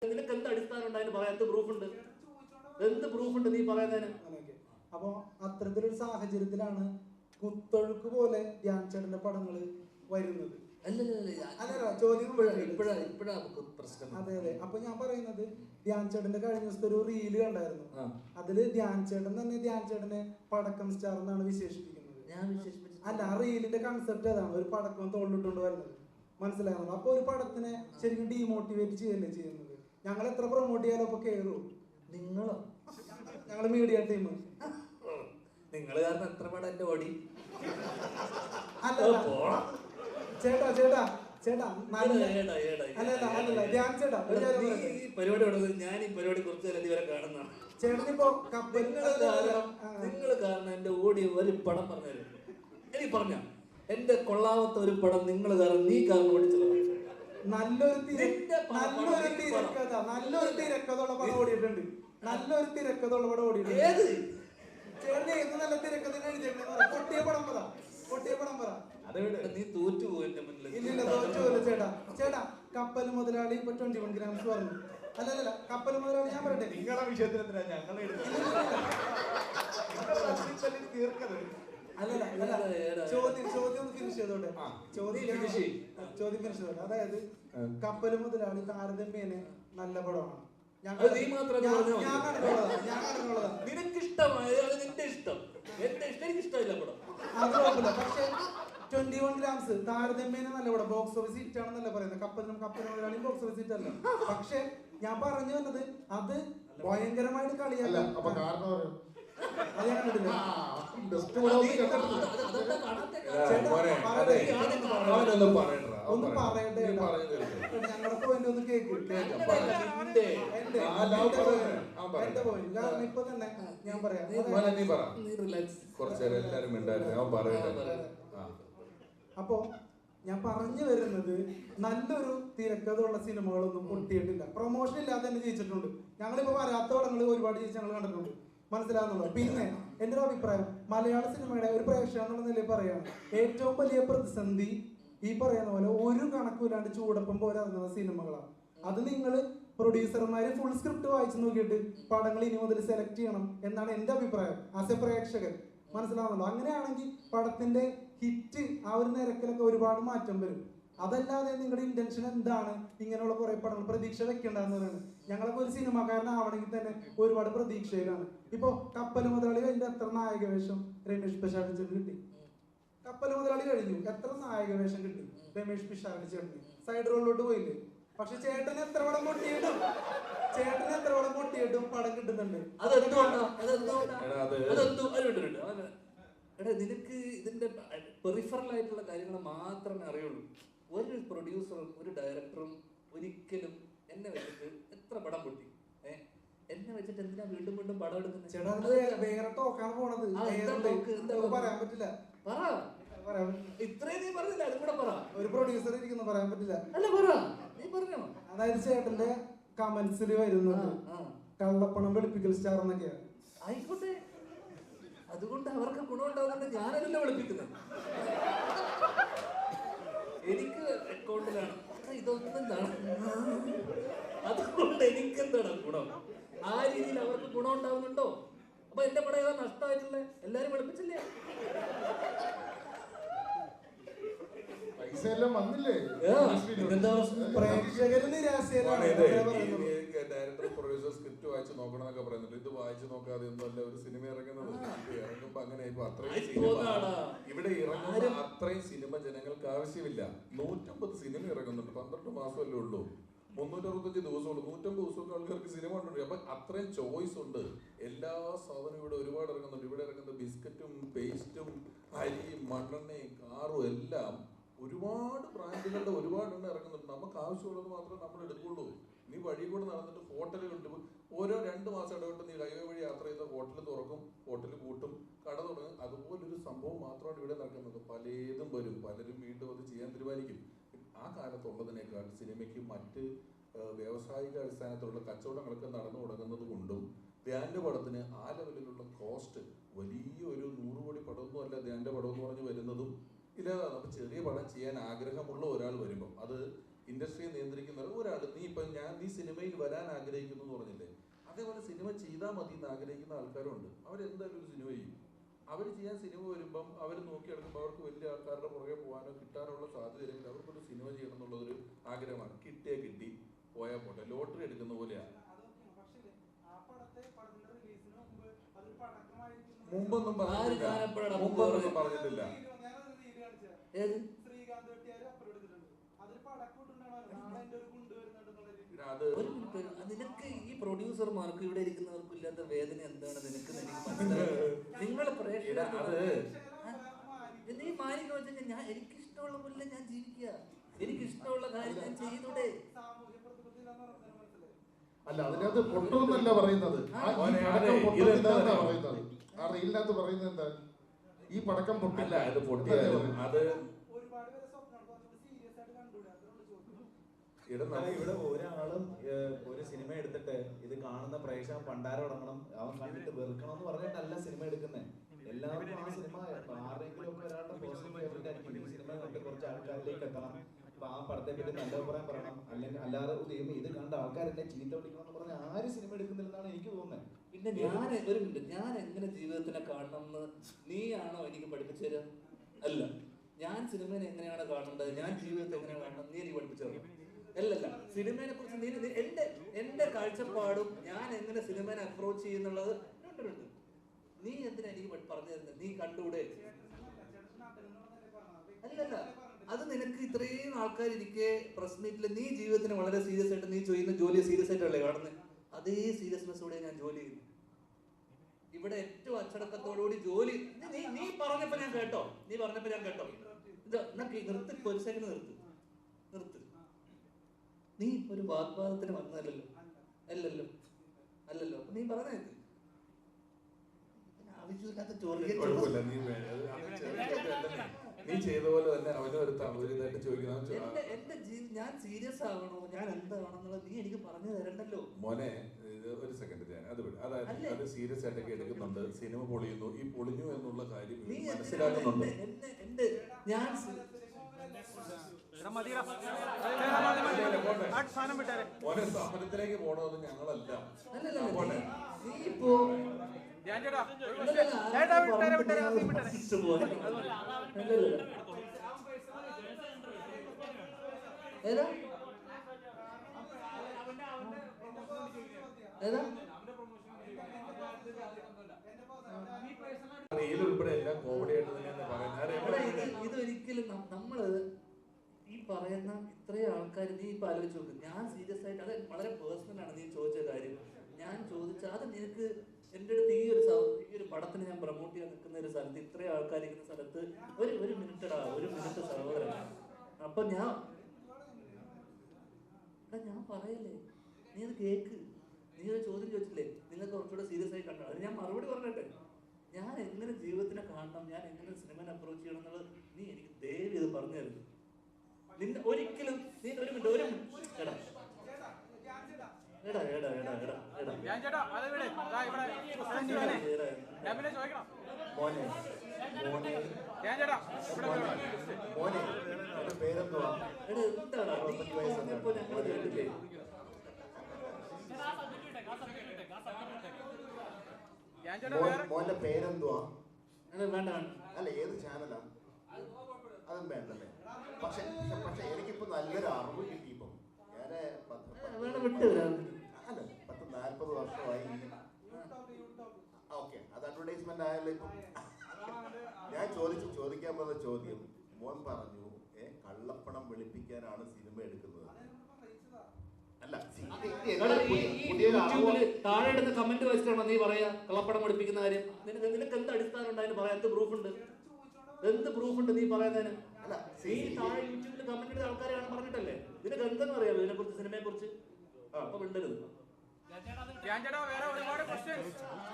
നിനക്ക് എന്ത് അടിസ്ഥാനം ഉണ്ടായിരുന്നു പറയാൻ? എന്ത് പ്രൂഫുണ്ട്? എന്ത് പ്രൂഫുണ്ട് നീ പറയുന്നതിന്? അപ്പൊ അത്തരത്തിലൊരു സാഹചര്യത്തിലാണ് കുത്തൊഴുക്ക് പോലെ ധ്യാൻ ചേട്ടന്റെ പടങ്ങൾ വരുന്നത്. ചോദ്യം അതെ അതെ. അപ്പൊ ഞാൻ പറയുന്നത്, ധ്യാൻ ചേട്ടന്റെ കഴിഞ്ഞ ദിവസത്തെ ഒരു റീല് കണ്ടായിരുന്നു. അതില് ധ്യാൻ ചേട്ടൻ തന്നെ ധ്യാൻ ചേട്ടനെ പടക്കം സ്റ്റാർ എന്നാണ് വിശേഷിപ്പിക്കുന്നത്. അല്ല, ആ റീലിന്റെ കൺസെപ്റ്റ് അതാണ്, ഒരു പടക്കം തോളിലിട്ടുകൊണ്ട് വരുന്നത്. മനസ്സിലാകുന്നത്. അപ്പൊ ഒരു പടത്തിനെ ശരിക്കും ഡീമോട്ടിവേറ്റ് ചെയ്യല്ലേ ചെയ്യുന്നത്. ഞങ്ങൾ എത്ര പ്രൊമോട്ട് ചെയ്യാലോ അപ്പൊ കേറും. നിങ്ങളോ? ഞങ്ങള് മീഡിയ ടീം. നിങ്ങള് കാരണം എത്ര പടം എന്റെ ഓടി. ചേട്ടാ ചേട്ടാ ചേട്ടാ ധ്യാൻ ചേട്ടാ പരിപാടി ഞാൻ ഈ പരിപാടി കുറച്ച് ഇതുവരെ കാണുന്നതാണ്. ചേട്ടനിപ്പോ നിങ്ങൾ കാരണം എന്റെ ഓടി ഒരു പടം പറഞ്ഞു. എനിക്ക് പറഞ്ഞ എന്റെ കൊള്ളാമത്തെ ഒരു പടം നിങ്ങൾ കാരണം നീ കാരണം ഓടിച്ചത്. നല്ലൊരു തിരക്കഥയുള്ള പടം ഓടിയിട്ടുണ്ട്. നല്ലൊരു തിരക്കഥയുള്ള പടം ഓടിയിട്ടുണ്ട്. ഏത് ചേട്ടൻ ഏത് നല്ല തിരക്കഥ പൊട്ടിയ പടം പറ. പൊട്ടിയ പടം പറ. നീ തോറ്റുപോയി മുന്നിൽ. ഇല്ലില്ല, തോറ്റുപോയില്ല ചേട്ടാ. ചേട്ടാ, കപ്പൽ മുതലാളി ഇപ്പൊ 21 ഗ്രാംസ് പറഞ്ഞു. അല്ലല്ല, കപ്പൽ മുതലാളി ഞാൻ പറയട്ടെ. നിങ്ങളെ വിഷയത്തിൽ എന്തിനാ ഞങ്ങളെ തീർക്കത്? ചോദ്യം ഒന്ന് ഫിനിഷ് ചെയ്തോട്ടെ. ചോദ്യം ഫിനിഷ് ചെയ്തോട്ടെ. അതായത് കപ്പൽ മുതലാളി താരതമ്യേന നല്ല പടമാണ്. നിനക്ക് ഇഷ്ടമായ നിന്റെ ഇഷ്ടം, എന്റെ ഇഷ്ടം എനിക്ക് ഇഷ്ടമില്ല പടം. പക്ഷെ 21 ഗ്രാംസ് താരതമ്യേന നല്ല പടം. ബോക്സ് ഓഫീസ് ഹിറ്റ് ആണെന്നല്ല പറയുന്നത്. കപ്പൽ മുതലാളി ബോക്സ് ഓഫീസ് ഹിറ്റ് അല്ല. പക്ഷെ ഞാൻ പറഞ്ഞു വന്നത് അത് ഭയങ്കരമായിട്ട് കളിയല്ല. അത് ഞാൻ കണ്ടില്ല. ഒന്ന് പറയട്ടെ, ഞങ്ങളുടെ പോയിന്റ് ഒന്ന് കേക്ക്. എന്റെ പോയിന്റ് കാരണം ഇപ്പൊ തന്നെ ഞാൻ പറയാം. അപ്പോ ഞാൻ പറഞ്ഞു വരുന്നത്, നല്ലൊരു തിരക്കഥയുള്ള സിനിമകളൊന്നും പൊട്ടിയിട്ടില്ല. പ്രൊമോഷൻ ഇല്ലാതെ തന്നെ ജയിച്ചിട്ടുണ്ട്. ഞങ്ങളിപ്പോ വരാത്ത പടങ്ങൾ ഒരുപാട് ജയിച്ച് ഞങ്ങൾ കണ്ടിട്ടുണ്ട്. മനസ്സിലാകുന്നുള്ളൂ. പിന്നെ എന്റെ ഒരു അഭിപ്രായം, മലയാള സിനിമയുടെ ഒരു പ്രേക്ഷകൻ എന്നുള്ള നിലയിൽ പറയാണ്, ഏറ്റവും വലിയ പ്രതിസന്ധി ഈ പറയുന്ന പോലെ ഒരു കണക്കില്ലാണ്ട് ചൂടപ്പം പോലെ ഇറങ്ങുന്ന സിനിമകളാണ്. അത് നിങ്ങൾ പ്രൊഡ്യൂസർമാര് ഫുൾ സ്ക്രിപ്റ്റ് വായിച്ചു നോക്കിയിട്ട് പടങ്ങൾ ഇനി മുതൽ സെലക്ട് ചെയ്യണം എന്നാണ് എന്റെ അഭിപ്രായം ആസ് എ പ്രേക്ഷകൻ. മനസ്സിലാവുന്നുള്ളൂ. അങ്ങനെയാണെങ്കിൽ പടത്തിന്റെ ഹിറ്റ് ആ ഒരു നിരക്കിലൊക്കെ ഒരുപാട് മാറ്റം വരും. അതല്ലാതെ നിങ്ങളുടെ ഇന്റൻഷൻ എന്താണ് ഇങ്ങനെയുള്ള കുറെ പടങ്ങൾ പ്രതീക്ഷ വെക്കേണ്ടതെന്നാണ്. ഞങ്ങളൊക്കെ ഒരു സിനിമാക്കാരനാവണമെങ്കിൽ തന്നെ ഒരുപാട് പ്രതീക്ഷയിലാണ്. ഇപ്പൊ കപ്പൽ മുതലാളി കഴിഞ്ഞ എത്ര നായക വേഷം രമേഷ് പിഷാരടി ചേട്ടന് കിട്ടി? കപ്പൽ മുതലാളി കഴിഞ്ഞു, എത്ര നായക വേഷം കിട്ടി രമേഷ് പിഷാരടി ചേട്ടന്? സൈഡ് റോളിലോട്ട് പോയില്ലേ? പക്ഷെ ചേട്ടന് എത്ര പടം പൊട്ടിയിട്ടും പടം കിട്ടുന്നുണ്ട്. നിനക്ക് ഇതിന്റെ പെറിഫറൽ ആയിട്ടുള്ള കാര്യങ്ങൾ മാത്രമേ അറിയുള്ളൂ. ഒരു പ്രൊഡ്യൂസറും ഒരു ഡയറക്ടറും ഒരിക്കലും എന്നെ വെച്ചിട്ട് എത്ര പടം പൊട്ടി, എന്നെ വെച്ചിട്ട് എന്തിനാ വീണ്ടും വീണ്ടും പടം എടുക്കുന്നത്? വേറെ ടോക്കാണ് പോണത്. പറയാൻ പറ്റില്ല. ഇത്രയും നീ പറഞ്ഞില്ല, അതും കൂടെ പറ. ഒരു പ്രൊഡ്യൂസർ ഇരിക്കുന്നു, പറയാൻ പറ്റില്ല. അല്ല, പറ, നീ പറഞ്ഞോ. അതായത് ചേട്ടന്റെ കമന്റ്സിൽ വരുന്നത് കള്ളപ്പണം വെളുപ്പിക്കൽ സ്റ്റാർ എന്നൊക്കെയാണ്. ആയിക്കോട്ടെ, അതുകൊണ്ട് അവർക്ക് ഗുണമുണ്ടാകുന്നുണ്ട്. ഞാനല്ല വെളുപ്പിക്കുന്നത്, എനിക്ക് അക്കൗണ്ടിലാണ്. ഇതൊന്നും അതുകൊണ്ട് എനിക്കെന്താണ് ഗുണം? ആ രീതിയിൽ അവർക്ക് ഗുണം ഉണ്ടാവുന്നുണ്ടോ? അപ്പൊ എന്റെ പടം ഏതാ നഷ്ടമായിട്ടുള്ളത്? എല്ലാരും വെളുപ്പിച്ചില്ലേ? പൈസയെല്ലാം വന്നില്ലേ? ഡയറക്ടർ പ്രൊഡ്യൂസർ സ്ക്രിപ്റ്റ് വായിച്ച് നോക്കണമെന്നൊക്കെ പറയുന്നുണ്ട്. ഇത് വായിച്ചു നോക്കാതെ ഒന്നുമല്ല ഒരു സിനിമ ഇറങ്ങുന്നത്. ഇറങ്ങുമ്പോ അങ്ങനെ അത്രയും ഇവിടെ ഇറങ്ങുന്ന അത്രയും സിനിമ ജനങ്ങൾക്ക് ആവശ്യമില്ല. 150 സിനിമ ഇറങ്ങുന്നുണ്ട്. 12 മാസമല്ലേ ഉള്ളൂ. 365 ദിവസമുള്ളൂ. 150 ദിവസമൊക്കെ ആൾക്കാർക്ക് സിനിമ കണ്ടുണ്ട്. അപ്പൊ അത്രയും ചോയ്സ് ഉണ്ട്. എല്ലാ സാധനവും ഇവിടെ ഒരുപാട് ഇറങ്ങുന്നുണ്ട്. ഇവിടെ ഇറങ്ങുന്ന ബിസ്ക്കറ്റും പേസ്റ്റും അരിയും മണ്ണെണ്ണയും കാറും എല്ലാം ഒരുപാട് ബ്രാൻഡുകളുടെ ഒരുപാടെണ്ണം ഇറങ്ങുന്നുണ്ട്. നമുക്ക് ആവശ്യമുള്ളത് മാത്രമേ നമ്മൾ എടുക്കുള്ളൂ. നീ വഴി കൂടെ നടന്നിട്ട് ഹോട്ടൽ കണ്ടു ഓരോ 2 മാസം ഇടവിട്ട് നീ ഹൈവേ വഴി യാത്ര ചെയ്ത ഹോട്ടൽ തുറക്കും, ഹോട്ടൽ പൂട്ടും, കട തുടങ്ങും. അതുപോലൊരു സംഭവം മാത്രമാണ് ഇവിടെ നടക്കുന്നത്. പലതും വരും, പലരും വീണ്ടും അത് ചെയ്യാൻ തീരുമാനിക്കും. ആ കാലത്തുള്ളതിനേക്കാൾ സിനിമയ്ക്ക് മറ്റ് വ്യാവസായിക അടിസ്ഥാനത്തിലുള്ള കച്ചവടങ്ങളൊക്കെ നടന്നു തുടങ്ങുന്നത് കൊണ്ടും ധ്യാന്റെ പടത്തിന് ആ ലെവലിലുള്ള കോസ്റ്റ് വലിയൊരു 100 കോടി പടമൊന്നും അല്ല ധ്യാന്റെ പടം എന്ന് പറഞ്ഞ് വരുന്നതും ഇല്ലാതാണ്. അപ്പൊ ചെറിയ പടം ചെയ്യാൻ ആഗ്രഹമുള്ള ഒരാൾ വരുമ്പം അത് ഇൻഡസ്ട്രിയെ നിയന്ത്രിക്കുന്ന ഒരാൾ, നീ സിനിമയിൽ വരാൻ ആഗ്രഹിക്കുന്നു എന്ന് പറഞ്ഞില്ലേ, അതേപോലെ സിനിമ ചെയ്താൽ മതി എന്ന് ആഗ്രഹിക്കുന്ന ആൾക്കാരുണ്ട്. അവരെന്തായാലും ഒരു സിനിമ ചെയ്യും. അവർ ചെയ്യാൻ സിനിമ വരുമ്പം അവർ നോക്കിയെടുക്കുമ്പോൾ അവർക്ക് വലിയ ആൾക്കാരുടെ പുറകെ പോകാനോ കിട്ടാനുള്ള സാധ്യതയില്ലെങ്കിൽ അവർക്കൊരു സിനിമ ചെയ്യണം എന്നുള്ളതൊരു ആഗ്രഹമാണ്. കിട്ടിയാ കിട്ടി, പോയാൽ പോട്ടെ. ലോട്ടറി എടുക്കുന്ന പോലെയാണ്. മുമ്പൊന്നും പറഞ്ഞിട്ടില്ല. നിനക്ക് ഈ പ്രൊഡ്യൂസർമാർക്ക് ഇവിടെ ഇരിക്കുന്നവർക്കും ഇല്ലാത്ത വേദന എന്താണ് നിനക്ക് എനിക്ക് മനസ്സിലായി. നിങ്ങളെ നീ മാനിക്കോ വെച്ചാൽ ഞാൻ എനിക്കിഷ്ടമുള്ള പോലെ ഞാൻ ജീവിക്കുക, എനിക്കിഷ്ടമുള്ള കാര്യം ഞാൻ ചെയ്തൂടെ. അല്ല, അതിനകത്ത് പൊട്ടുമെന്നല്ല പറയുന്നത്. ആ റീലിനകത്ത് പറയുന്നത് എന്താ, ഈ പടക്കം പൊട്ടില്ല, അത് പൊട്ടിയാലും അത് ഇവിടെ ഒരാളും ഒരു സിനിമ എടുത്തിട്ട് ഇത് കാണുന്ന പ്രേക്ഷകൻ പണ്ടാരം തുടങ്ങണം, അവൻ കണ്ടിട്ട് വെറുക്കണം എന്ന് പറഞ്ഞിട്ടല്ല സിനിമ എടുക്കുന്നത്. എല്ലാവർക്കും ആ സിനിമ ആരെങ്കിലും ഒക്കെ ഒരാളുടെ പേഴ്സണൽ ഫേവറേറ്റ് ആയിരിക്കും. ഈ സിനിമ കണ്ട് കുറച്ച് ആൾക്കാരിലേക്ക് എത്തണം, അപ്പൊ ആ പടത്തെ പറ്റി നല്ല അഭിപ്രായം പറയണം. അല്ലെങ്കിൽ അല്ലാതെ ഇത് കണ്ട ആൾക്കാരെന്നെ ചീത്ത വിളിക്കണം എന്ന് പറഞ്ഞാൽ ആരും സിനിമ എടുക്കുന്നില്ലെന്നാണ് എനിക്ക് തോന്നുന്നത്. പിന്നെ ഞാൻ എങ്ങനെ ജീവിതത്തിനെ കാണണം എന്ന് നീയാണോ എനിക്ക് പഠിപ്പിച്ചു തരാ? അല്ല, ഞാൻ സിനിമയെ എങ്ങനെയാണ് കാണേണ്ടത്, ഞാൻ ജീവിതത്തെ എങ്ങനെയാണ് കാണണം നീ എനിക്ക് പഠിപ്പിച്ചു തരണം. അല്ലല്ല, സിനിമയെ കുറിച്ച് നീ എന്റെ കാഴ്ചപ്പാടും ഞാൻ എങ്ങനെ സിനിമയെ അപ്രോച്ച് ചെയ്യുന്നുള്ളത് രണ്ടുണ്ട്. നീ എന്തിനാ എനിക്ക് പറഞ്ഞു തരുന്നത്? നീ കണ്ടൂടെ? അല്ലല്ല, അത് നിനക്ക് ഇത്രയും ആൾക്കാരിരിക്കെ പ്രസ് മീറ്റില് നീ ജീവിതത്തിന് വളരെ സീരിയസ് ആയിട്ട് നീ ചെയ്യുന്ന ജോലിയെ സീരിയസ് ആയിട്ടല്ലേ കാണുന്നത്? അതേ സീരിയസ്നെസ്സോടെ ഞാൻ ജോലി ചെയ്യുന്നു. ഇവിടെ ഏറ്റവും അച്ചടക്കത്തോടുകൂടി ജോലി നീ പറഞ്ഞപ്പോ ഞാൻ കേട്ടോ. നിർത്ത്, ഒരു സെക്കൻഡ് നിർത്ത്. നീ ഒരു വാഗ്വാദത്തിന് വന്നതല്ലോ. അല്ലല്ലോ. നീ പറഞ്ഞേ ആവശ്യമില്ലാത്ത നീ ചെയ്ത പോലെ തന്നെ അവനൊരു ചോദിക്കുന്നത്. ഞാൻ സീരിയസ് ആവണോ, ഞാൻ എന്താണെന്നുള്ളത് നീ എനിക്ക് പറഞ്ഞു തരണ്ടല്ലോ മോനെ. ഒരു സെക്കൻഡ്, അതായത് അത് സീരിയസ് ആയിട്ടൊക്കെ എടുക്കുന്നുണ്ട്. സിനിമ പൊളിയുന്നു, ഈ പൊളിഞ്ഞു എന്നുള്ള കാര്യം മനസ്സിലാക്കുന്നുണ്ട്. ഞാൻ മോനെ സ്ഥാപനത്തിലേക്ക് പോണത് ഞങ്ങളല്ല. റീലുൾപ്പെടെ എല്ലാം കോമഡി ആയിട്ട് തന്നെയാണ് പറയുന്നത്. ഇതൊരിക്കലും നമ്മള് ഈ പറയുന്ന ഇത്രയും ആൾക്കാർ നീ ഇപ്പൊ ആലോചിച്ച് നോക്ക്. ഞാൻ സീരിയസ് ആയിട്ട്, അത് വളരെ പേഴ്സണൽ ആണ് നീ ചോദിച്ച കാര്യം. ഞാൻ ചോദിച്ച അത് നിനക്ക് എൻ്റെ അടുത്ത് ഈ ഒരു പടത്തിന് ഞാൻ പ്രൊമോട്ട് ചെയ്യാൻ നിൽക്കുന്ന ഒരു സ്ഥലത്ത് ഇത്രയും ആൾക്കാർ ഇരിക്കുന്ന സ്ഥലത്ത് ഒരു മിനിറ്റ് സഹോദരൻ. അപ്പൊ ഞാൻ പറയല്ലേ, നീ അത് കേക്ക്. നീ ഒരു ചോദ്യം ചോദിച്ചില്ലേ, നിങ്ങൾക്ക് കുറച്ചുകൂടെ സീരിയസ് ആയി കണ്ടോ? അത് ഞാൻ മറുപടി പറഞ്ഞിട്ടെ. ഞാൻ എങ്ങനെ ജീവിതത്തിനെ കാണണം, ഞാൻ എങ്ങനെ സിനിമനെ അപ്രോച്ച് ചെയ്യണം എന്നുള്ളത് നീ എനിക്ക് ദയവ് ഇത് പറഞ്ഞു തരുന്നു. നിന്നെ ഒരിക്കലും നീ ഒരു മിനിറ്റ് എടാ മോന്റെ പേരെന്തുവാ? വേണ്ട, അല്ല, ഏത് ചാനലാ? അതും വേണ്ടല്ലേ. പക്ഷെ എനിക്കിപ്പോ നല്ലൊരു അറിവ് കിട്ടിയപ്പോ ഞാന് 40 വർഷമായി. ഓക്കെ, അത് അഡ്വർടൈസ്മെന്റ് ആയല്ലോ. ഇപ്പം ഞാൻ ചോദിക്കാൻ പോകുന്ന ചോദ്യം, മോൻ പറഞ്ഞു കള്ളപ്പണം വെളുപ്പിക്കാനാണ് സിനിമ എടുക്കുന്നത്. അല്ല, താഴെ ഇടുന്ന കമന്റ് വെച്ചിട്ടാണോ നീ പറയാ കള്ളപ്പണം വെളുപ്പിക്കുന്ന കാര്യം? നിനക്ക് എന്ത് അടിസ്ഥാനം ഉണ്ടായാലും പറയാം. എന്ത് പ്രൂഫ് ഉണ്ട് നീ പറയുന്നതിന്? നീ താഴെ യൂട്യൂബിൽ കമന്റ് ചെയ്ത ആൾക്കാരെയാണ് പറഞ്ഞിട്ടല്ലേ? നിനക്ക് എന്തെന്ന് അറിയാമോ ഇതിനെ കുറിച്ച്, സിനിമയെ കുറിച്ച്? അപ്പൊ മിണ്ടരുത്.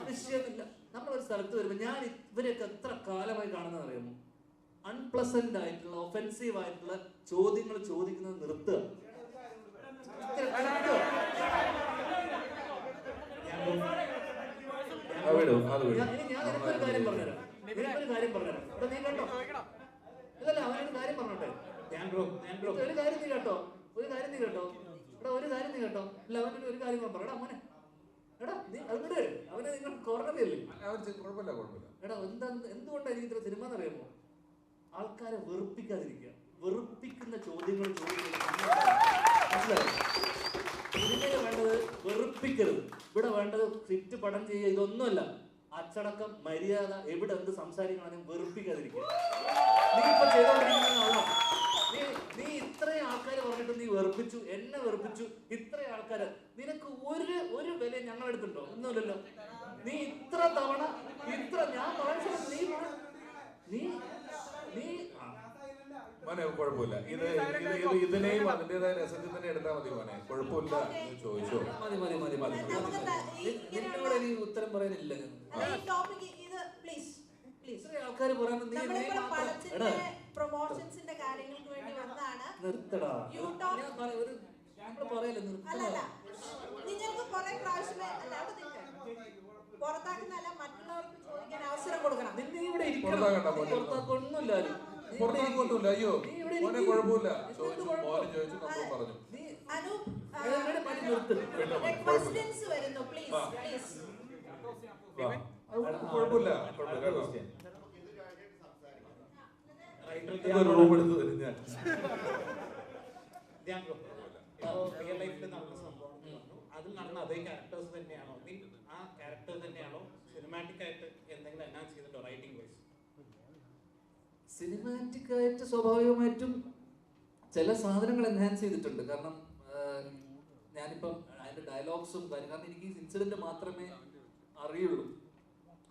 വിഷയമില്ല. നമ്മളൊരു സ്ഥലത്ത് വരുമ്പോ ഞാൻ ഇവരെയൊക്കെ എത്ര കാലമായി കാണുന്നത് അറിയാമോ? അൺപ്ലസന്റ് ആയിട്ടുള്ള, ഒഫെൻസീവ് ആയിട്ടുള്ള ചോദ്യങ്ങൾ ചോദിക്കുന്നത് നിർത്തുക. ഞാൻ എനിക്കൊരു കാര്യം പറഞ്ഞുതരാം. നീ കേട്ടോ? അല്ലല്ല, അവനൊരു കാര്യം പറഞ്ഞോട്ടെ. ഒരു കാര്യം നീ കേട്ടോ? ഒരു കാര്യം നീ കേട്ടോ, എടാ ഒരു കാര്യം നീ കേട്ടോ, അല്ല അവനൊരു ഒരു കാര്യം കൂടെ പറയടാ മോനെ, എടാ നീ അങ്ങോട്ട് അവനെ നിങ്ങൾ കോർണറിയല്ലേ, കുഴപ്പമില്ല കുഴപ്പമില്ല. എടാ എന്തുകൊണ്ടാണ് എനിക്ക് ഇത്ര സിനിമ എന്നറിയാമോ? ആൾക്കാരെ വെറുപ്പിക്കാതിരിക്കുക, വെറുപ്പിക്കുന്ന ചോദ്യങ്ങൾ സിനിമയിൽ വേണ്ടത് വെറുപ്പിക്കരുത്. ഇവിടെ വേണ്ടത് സ്ക്രിപ്റ്റ് പടം ചെയ്യുക, ഇതൊന്നുമല്ല. അച്ചടക്കം, മര്യാദ, എവിടെ എന്ത് സംസാരിക്കണമെങ്കിലും വെറുപ്പിക്കാതിരിക്കുക. നീ ഇപ്പൊ ചെയ്തോണ്ടിരിക്കുന്ന ആളാ. നീ ഇത്രയും ആൾക്കാര് പറഞ്ഞിട്ട് നീ വെറുപ്പിച്ചു, എന്നെ വെറുപ്പിച്ചു, ഇത്രയും ആൾക്കാര്. നിനക്ക് ഒരു വില ഞങ്ങളെടുത്തുണ്ടോ? ഒന്നുമില്ലല്ലോ. നീ ഇത്ര തവണ ഞാൻ നീ മോനെ കുഴപ്പമില്ല. ഇതിനെയും അതിൻ്റെതായ രസത്തിൽ തന്നെ എടുത്താൽ മതി മോനെ, കുഴപ്പമില്ല. ചോദിച്ചോ. മതി. നിന്നോട് എനിക്ക് ഉത്തരം പറയാനില്ല. ആൾക്കാര് പറയുന്നത് പ്രൊമോഷൻസിന്റെ കാര്യങ്ങൾക്ക് വേണ്ടി വന്നതാണ്. നിർത്തടാ, പറയല്ലേ നിങ്ങൾക്ക് കുറെ പ്രാവശ്യമേ പുറത്താക്കുന്നല്ല, മറ്റുള്ളവർക്ക് ചോദിക്കാൻ അവസരം കൊടുക്കണം. പുറത്താക്കൊന്നുമില്ല. പുറത്താക്കൊന്നുമില്ല. അയ്യോ മോനെ കുഴപ്പമില്ല. ചോദിച്ചു, മോനെ ചോദിച്ചു, നമ്മൾ പറഞ്ഞു. ക്വസ്റ്റ്യൻസ് വരുന്നു, പ്ലീസ് കുഴപ്പമില്ല. റൂം എടുത്ത് തരും ഞാൻ. റിയൽ ലൈഫിൽ നടന്ന സംഭവം അതിൽ നടന്ന അതേ ക്യാരക്ടേഴ്സ് തന്നെയാണോ, ആ ക്യാരക്ടർ തന്നെയാണോ സിനിമാറ്റിക് ആയിട്ട് എന്തെങ്കിലും എൻഹാൻസ് ചെയ്തിട്ടോ റൈറ്റിംഗ് വൈസ്? സിനിമാറ്റിക് ആയിട്ട് സ്വാഭാവികമായിട്ടും ചില സാധനങ്ങൾ എൻഹാൻസ് ചെയ്തിട്ടുണ്ട്. കാരണം ഞാനിപ്പം അതിന്റെ ഡയലോഗ്സും കാരണം എനിക്ക് ഇൻസിഡന്റ് മാത്രമേ അറിയുള്ളൂ.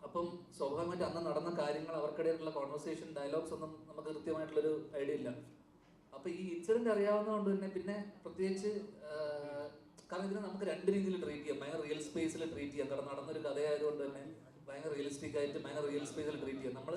അപ്പം സ്വാഭാവികമായിട്ട് അന്ന് നടന്ന കാര്യങ്ങൾ, അവർക്കിടയിലുള്ള കോൺവെർസേഷൻ, ഡയലോഗ്സ് ഒന്നും നമുക്ക് കൃത്യമായിട്ടുള്ളൊരു ഐഡിയ ഇല്ല. അപ്പൊ ഈ ഇൻസിഡന്റ് അറിയാവുന്നതുകൊണ്ട് തന്നെ പിന്നെ പ്രത്യേകിച്ച് കാരണം ഇതിനെ നമുക്ക് രണ്ട് രീതിയിൽ ട്രീറ്റ് ചെയ്യാം. ഭയങ്കര റിയൽ സ്പേസിൽ ട്രീറ്റ് ചെയ്യാം. കാരണം നടന്നൊരു കഥയായതുകൊണ്ട് തന്നെ ഭയങ്കര റിയലിസ്റ്റിക് ആയിട്ട് ഭയങ്കര റിയൽ സ്പേസിൽ ട്രീറ്റ് ചെയ്യാം. നമ്മൾ